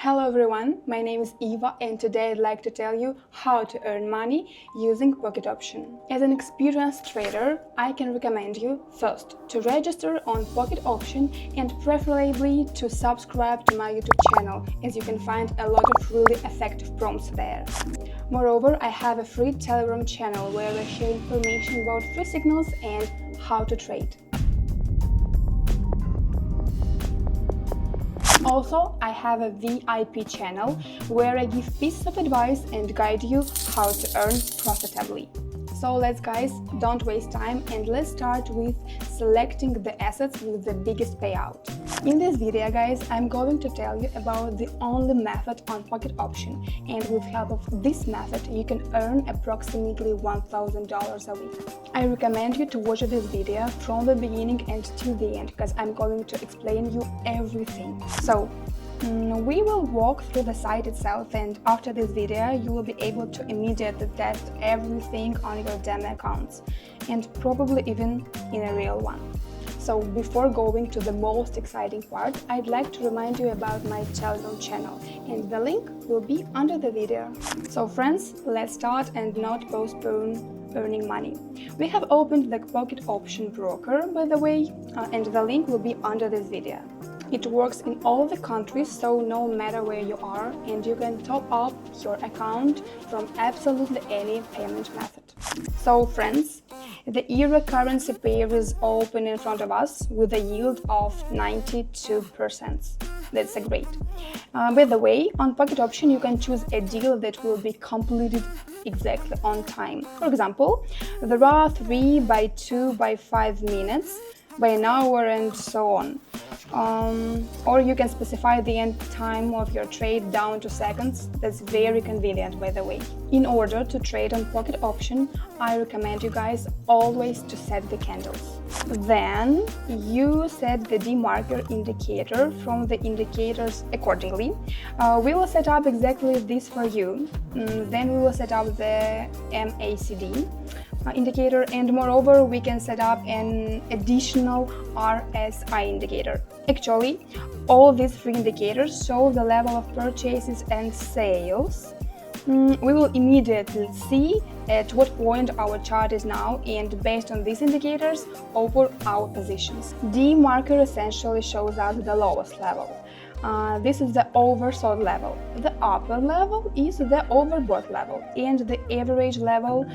Hello everyone, my name is Eva and today I'd like to tell you how to earn money using Pocket Option. As an experienced trader, I can recommend you first to register on Pocket Option and preferably to subscribe to my YouTube channel, as you can find a lot of really effective prompts there. Moreover, I have a free Telegram channel where I share information about free signals and how to trade. Also, I have a VIP channel where I give pieces of advice and guide you how to earn profitably. So let's guys, don't waste time and let's start with selecting the assets with the biggest payout. In this video guys, I'm going to tell you about the only method on Pocket Option, and with help of this method you can earn approximately $1,000 a week. I recommend you to watch this video from the beginning and till the end because I'm going to explain you everything. So we will walk through the site itself, and after this video you will be able to immediately test everything on your demo accounts and probably even in a real one. So before going to the most exciting part, I'd like to remind you about my Telegram channel, and the link will be under the video. So friends, let's start and not postpone earning money. We have opened the Pocket Option broker, by the way, and the link will be under this video. It works in all the countries, so no matter where you are, and you can top up your account from absolutely any payment method. So friends, the euro currency pair is open in front of us with a yield of 92%. That's a great. By the way, on Pocket Option you can choose a deal that will be completed exactly on time. For example, there are 3 by 2 by 5 minutes, by an hour, and so on. Or you can specify the end time of your trade down to seconds. That's very convenient, by the way. In order to trade on Pocket Option, I recommend you guys always to set the candles. Then you set the DeMarker indicator from the indicators accordingly. We will set up exactly this for you. Then we will set up the MACD indicator, and moreover we can set up an additional RSI indicator. Actually, all these three indicators show the level of purchases and sales. We will immediately see at what point our chart is now, and based on these indicators, over our positions. DeMarker essentially shows us the lowest level. This is the oversold level. The upper level is the overbought level, and the average level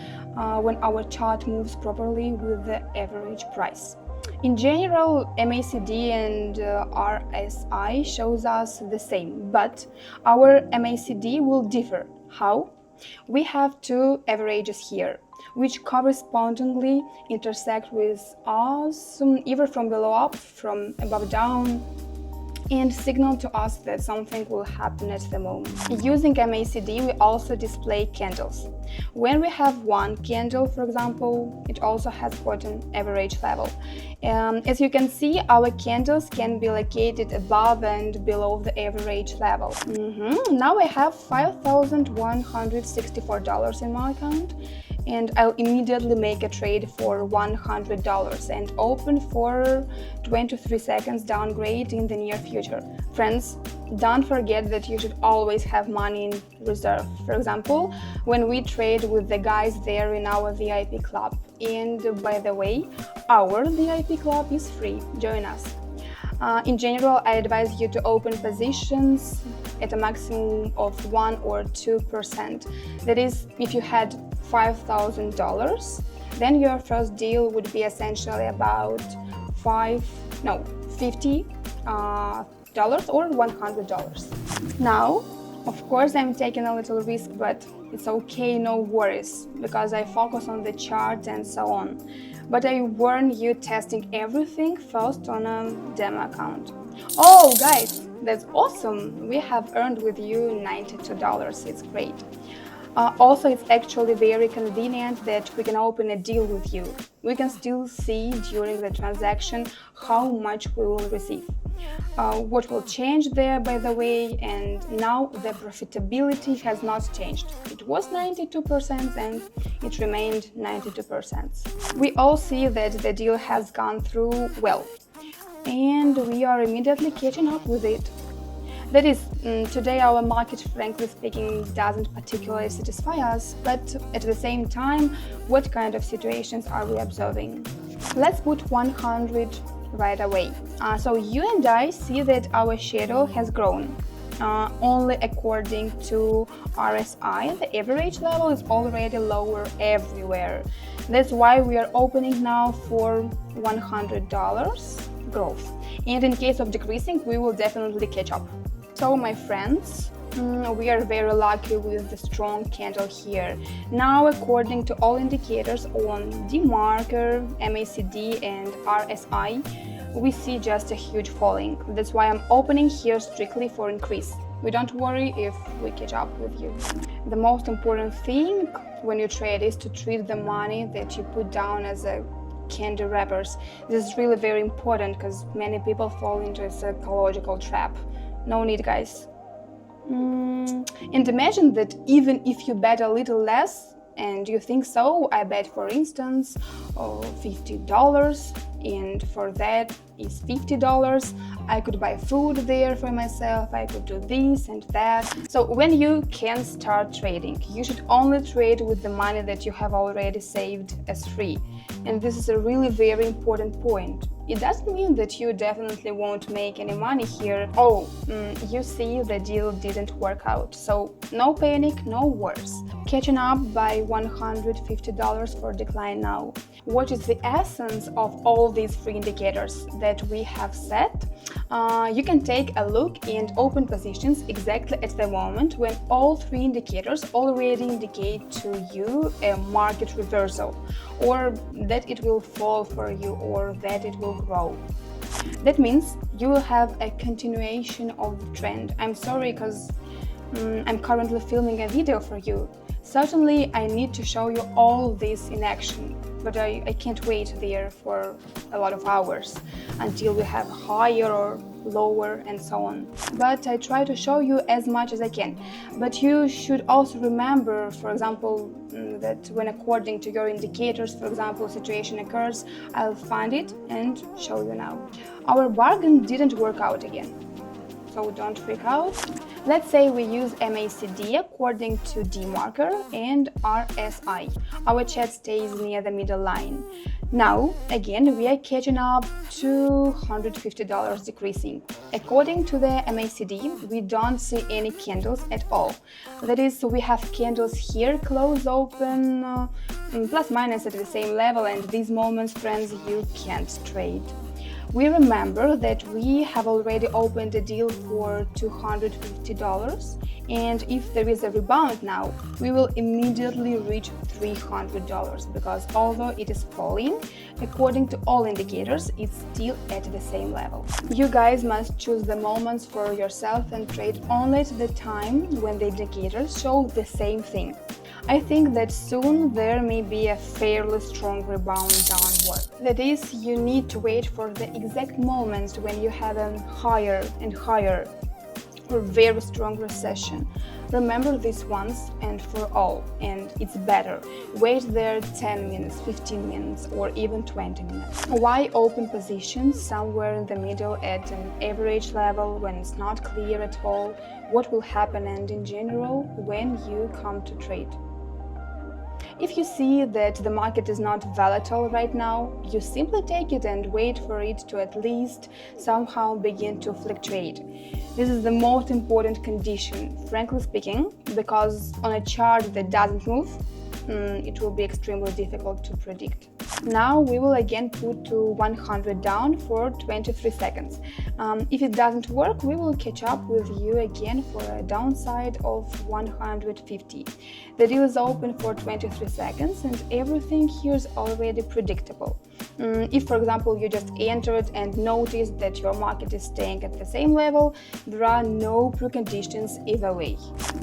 when our chart moves properly with the average price. In general, MACD and RSI shows us the same, but our MACD will differ. How? We have two averages here, which correspondingly intersect with us, either from below up, from above down, and signal to us that something will happen at the moment. Using MACD, we also display candles. When we have one candle, for example, it also has got an average level. As you can see, our candles can be located above and below the average level. Now I have $5,164 in my account, and I'll immediately make a trade for $100 and open for 23 seconds downgrade in the near future. Friends, don't forget that you should always have money in reserve. For example, when we trade with the guys there in our VIP club. And by the way, our VIP club is free. Join us. In general, I advise you to open positions at a maximum of 1 or 2%. That is, if you had $5,000, then your first deal would be essentially about $50 or $100. Now, of course, I'm taking a little risk, but it's okay, no worries, because I focus on the chart and so on. But I warn you, testing everything first on a demo account. Oh, guys, that's awesome! We have earned with you $92. It's great. Also, it's actually very convenient that we can open a deal with you. We can still see during the transaction how much we will receive. What will change there, by the way, and now the profitability has not changed. It was 92% and it remained 92%. We all see that the deal has gone through well, and we are immediately catching up with it. That is, today our market, frankly speaking, doesn't particularly satisfy us, but at the same time, what kind of situations are we observing? Let's put 100 right away. So you and I see that our shadow has grown. Only according to RSI, the average level is already lower everywhere. That's why we are opening now for $100 growth. And in case of decreasing, we will definitely catch up. So my friends, we are very lucky with the strong candle here. Now, according to all indicators on DeMarker, MACD and RSI, we see just a huge falling. That's why I'm opening here strictly for increase. We don't worry if we catch up with you. The most important thing when you trade is to treat the money that you put down as a candy wrappers. This is really very important because many people fall into a psychological trap. No need, guys. And imagine that even if you bet a little less and you think so, I bet for instance $50 and for that is $50. I could buy food there for myself, I could do this and that. So when you can start trading, you should only trade with the money that you have already saved as free. And this is a really very important point. It doesn't mean that you definitely won't make any money here. Oh, you see the deal didn't work out. So no panic, no worries. Catching up by $150 for decline now. What is the essence of all these free indicators that we have set? You can take a look and open positions exactly at the moment when all three indicators already indicate to you a market reversal, or that it will fall for you, or that it will grow. That means you will have a continuation of the trend. I'm sorry because I'm currently filming a video for you. Certainly I need to show you all this in action, but I can't wait there for a lot of hours until we have higher or lower and so on. But I try to show you as much as I can. But you should also remember, for example, that when according to your indicators, for example, situation occurs, I'll find it and show you now. Our bargain didn't work out again. So don't freak out. Let's say we use MACD according to DeMarker and RSI. Our chart stays near the middle line. Now, again, we are catching up to $150 decreasing. According to the MACD, we don't see any candles at all. That is, we have candles here, close, open, plus minus at the same level, and these moments, friends, you can't trade. We remember that we have already opened a deal for $250, and if there is a rebound now, we will immediately reach $300 because although it is falling, according to all indicators, it's still at the same level. You guys must choose the moments for yourself and trade only at the time when the indicators show the same thing. I think that soon there may be a fairly strong rebound downward. That is, you need to wait for the exact moments when you have a higher and higher or very strong recession. Remember this once and for all, and it's better. Wait there 10 minutes, 15 minutes, or even 20 minutes. Why open positions somewhere in the middle at an average level when it's not clear at all what will happen and in general when you come to trade? If you see that the market is not volatile right now, you simply take it and wait for it to at least somehow begin to fluctuate. This is the most important condition, frankly speaking, because on a chart that doesn't move, it will be extremely difficult to predict. Now we will again put to 100 down for 23 seconds. If it doesn't work, we will catch up with you again for a downside of 150. The deal is open for 23 seconds and everything here is already predictable. If, for example, you just entered and noticed that your market is staying at the same level, there are no preconditions either way.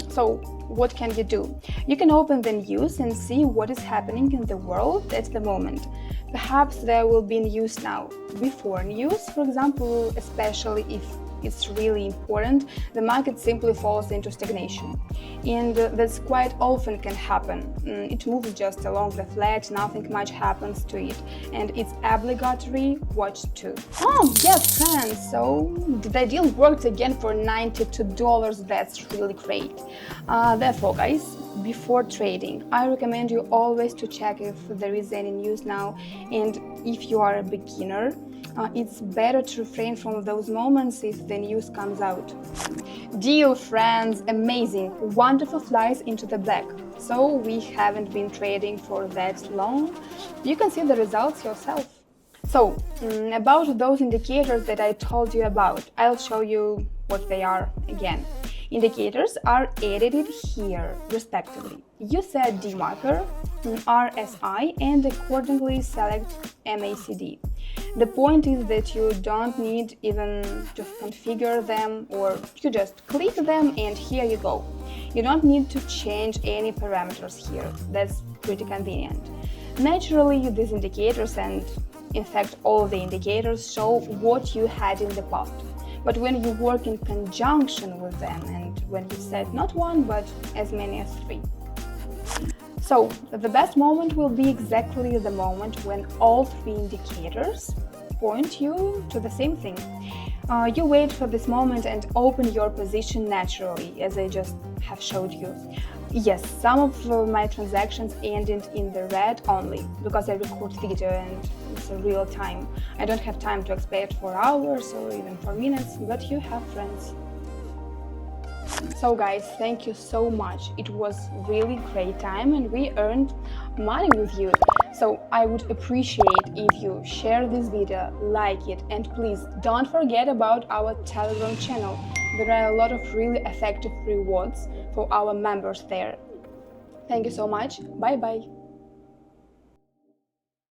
So what can you do? You can open the news and see what is happening in the world at the moment. Perhaps there will be news now. Before news, for example, especially if it's really important, the market simply falls into stagnation. And that's quite often can happen. It moves just along the flat, nothing much happens to it, and it's obligatory watch too. Oh yes, friends, so the deal worked again for $92. That's really great. Therefore, guys, before trading, I recommend you always to check if there is any news now, and if you are a beginner, it's better to refrain from those moments if the news comes out. Deal, friends, amazing, wonderful flies into the black. So we haven't been trading for that long. You can see the results yourself. So, about those indicators that I told you about, I'll show you what they are again. Indicators are edited here, respectively. You set DeMarker, RSI, and accordingly select MACD. The point is that you don't need even to configure them, or you just click them and here you go. You don't need to change any parameters here. That's pretty convenient. Naturally, these indicators, and in fact all the indicators, show what you had in the past. But when you work in conjunction with them, and when you set not one but as many as 3. So the best moment will be exactly the moment when all 3 indicators point you to the same thing. You wait for this moment and open your position naturally, as I just have showed you. Yes, some of my transactions ended in the red only, because I record video and it's a real time. I don't have time to expect for hours or even for minutes, but you have, friends. So guys, thank you so much. It was really great time and we earned money with you. So I would appreciate if you share this video, like it, and please don't forget about our Telegram channel. There are a lot of really effective rewards for our members there. Thank you so much. Bye bye.